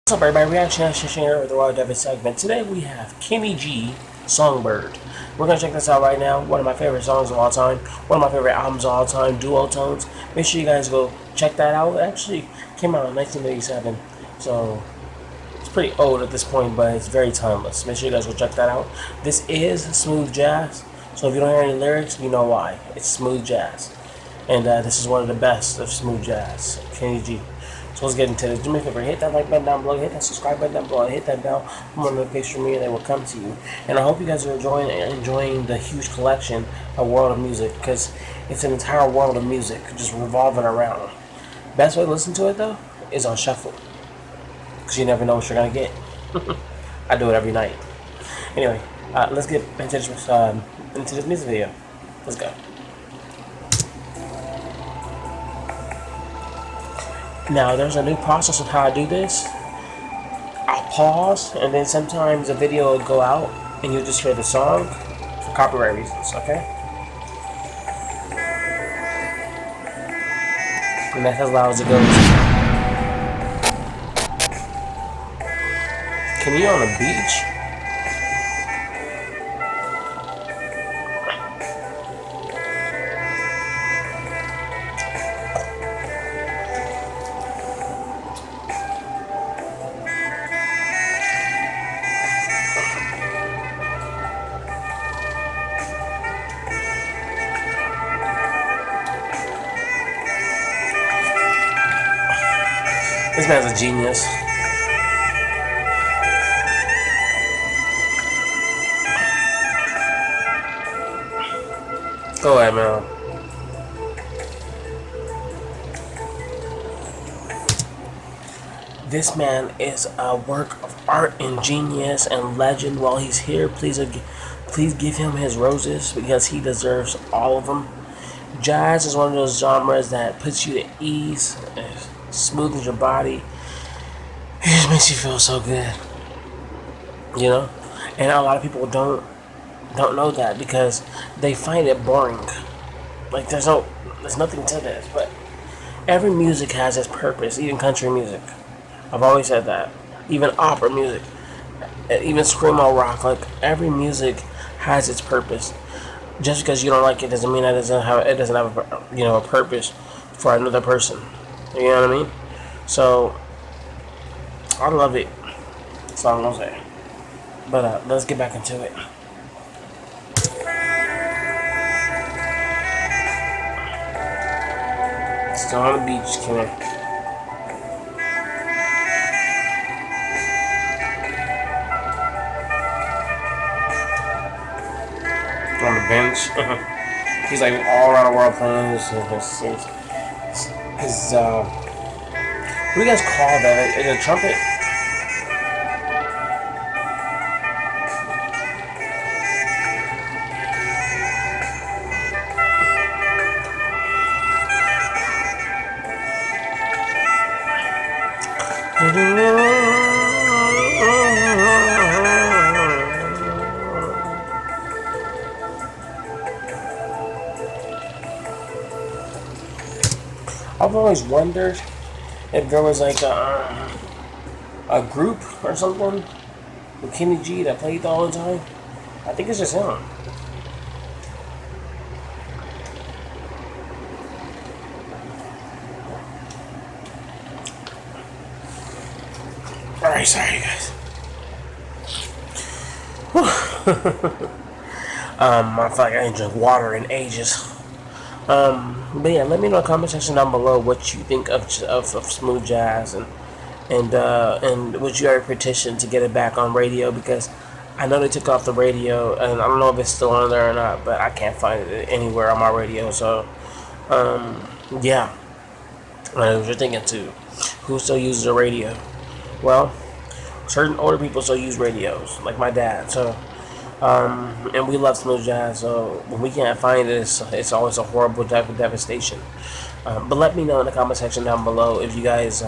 What's up, everybody? Reaction here with the Raw Devin segment. Today we have Kenny G, Songbird. We're gonna check this out right now. One of my favorite songs of all time. One of my favorite albums of all time. Duo Tones. Make sure you guys go check that out. It actually came out in 1987, so it's pretty old at this point, but it's very timeless. Make sure you guys go check that out. This is smooth jazz, so if you don't hear any lyrics, you know why. It's smooth jazz, and this is one of the best of smooth jazz. Kenny G. So let's get into this. Do me a favor, hit that like button down below, hit that subscribe button down below, hit that bell for notifications from me, and they will come to you. And I hope you guys are enjoying the huge collection of World of Music, because it's an entire world of music just revolving around. Best way to listen to it though is on shuffle, because you never know what you're gonna get. I do it every night. Anyway, let's get into this music video. Let's go. Now, there's a new process of how I do this. I'll pause, and then sometimes the video will go out, and you'll just hear the song for copyright reasons, okay? And that's as loud as it goes. Can you on the beach? This man's a genius. Go ahead, man. This man is a work of art and genius and legend. While he's here, please give him his roses, because he deserves all of them. Jazz is one of those genres that puts you at ease, smooths your body. It just makes you feel so good, you know. And a lot of people don't know that, because they find it boring. Like there's nothing to this. But every music has its purpose. Even country music, I've always said that. Even opera music, even screamo rock. Like every music has its purpose. Just because you don't like it doesn't mean that it doesn't have a purpose for another person. You know what I mean? So I love it. That's all I'm gonna say. But let's get back into it. Still on the beach, Kim. On the bench. He's like all around the world playing his what do you guys call that? Is it a trumpet? I've always wondered if there was like a group or something with Kenny G that played all the time. I think it's just him. Alright, sorry guys. I feel like I ain't drink water in ages. But yeah, let me know in the comment section down below what you think of smooth jazz, and would you ever petition to get it back on radio, because I know they took off the radio, and I don't know if it's still on there or not, but I can't find it anywhere on my radio. So yeah, what you're thinking too, who still uses a radio? Well, certain older people still use radios, like my dad. So and we love smooth jazz, so when we can't find it, it's always a horrible type of devastation. But let me know in the comment section down below if you guys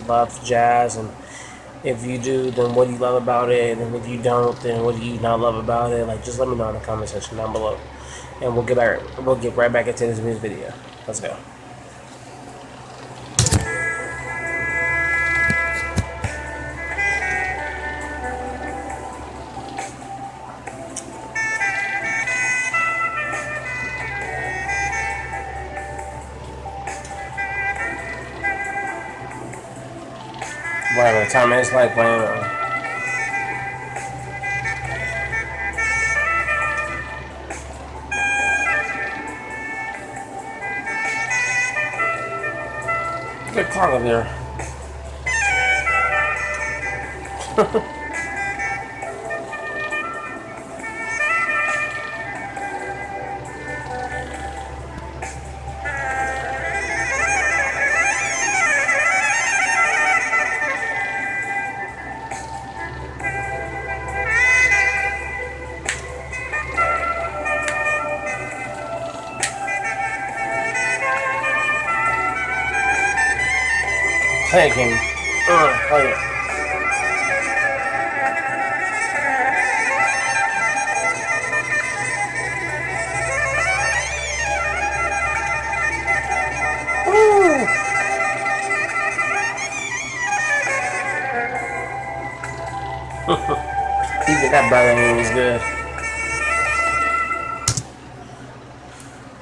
love jazz, and if you do, then what do you love about it, and if you don't, then what do you not love about it? Like, just let me know in the comment section down below, and we'll get right back into this music video. Let's go. Whatever the time is like playing. Good clock up there. Play it, King. Play it. Even that brother was good.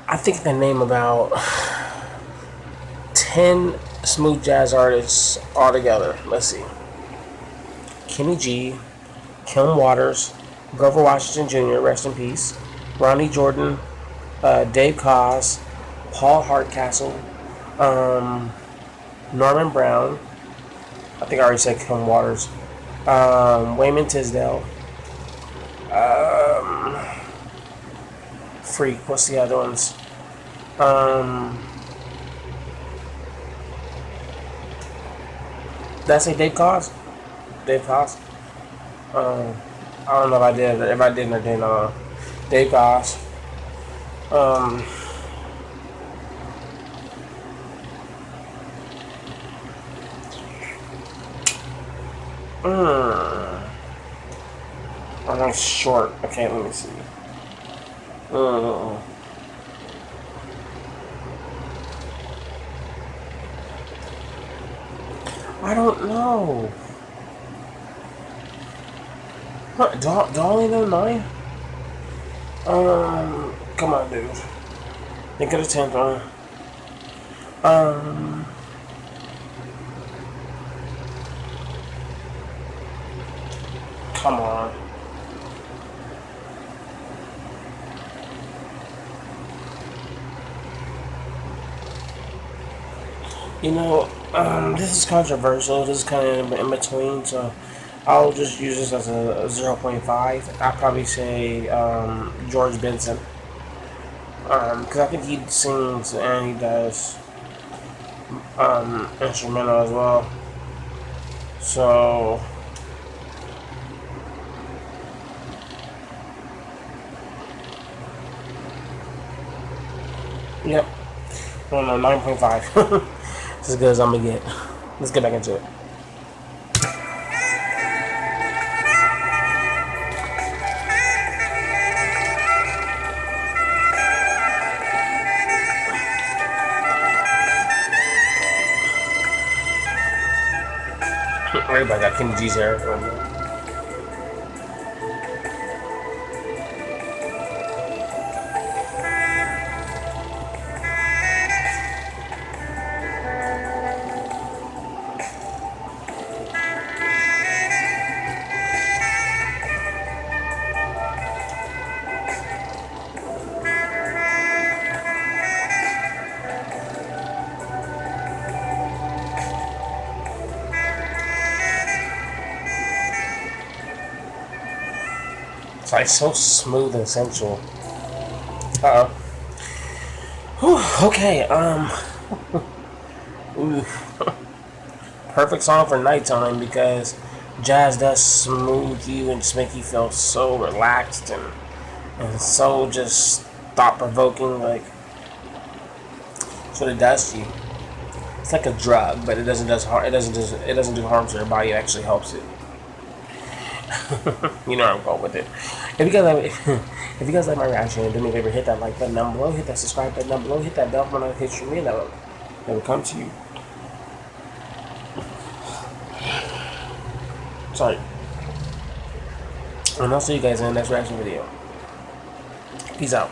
I think they name about 10 smooth jazz artists altogether. Let's see. Kenny G, Kim Waters, Grover Washington Jr., rest in peace, Ronnie Jordan, Dave Koz, Paul Hardcastle, Norman Brown. I think I already said Kim Waters. Wayman Tisdale. Freak. What's the other ones? Did I say Dave Koz? Dave Koz? I don't know if I did. If I didn't or didn't. Dave Koz. I'm not short. Okay, let me see. I don't know. Huh, do I only know 9? Come on, dude. Think of the 10th one. Come on. You know, this is controversial. This is kind of in between, so I'll just use this as a 0.5. I'd probably say George Benson. Because I think he sings and he does instrumental as well. So yep. I don't know, 9.5. It's as good as I'm gonna get. Let's get back into it. Everybody got Kenny G's hair. It's like so smooth and sensual. Okay, ooh. Perfect song for nighttime because jazz does smooth you and just make you feel so relaxed and so just thought-provoking. Like, that's what it does to you. It's like a drug, but it doesn't do harm to your body. It actually helps it. You know where I'm going with it. If you guys like my reaction, do me a favor, hit that like button down below, hit that subscribe button down below, hit that bell for notifications from me, and that will come to you. Sorry. And I'll see you guys in the next reaction video. Peace out.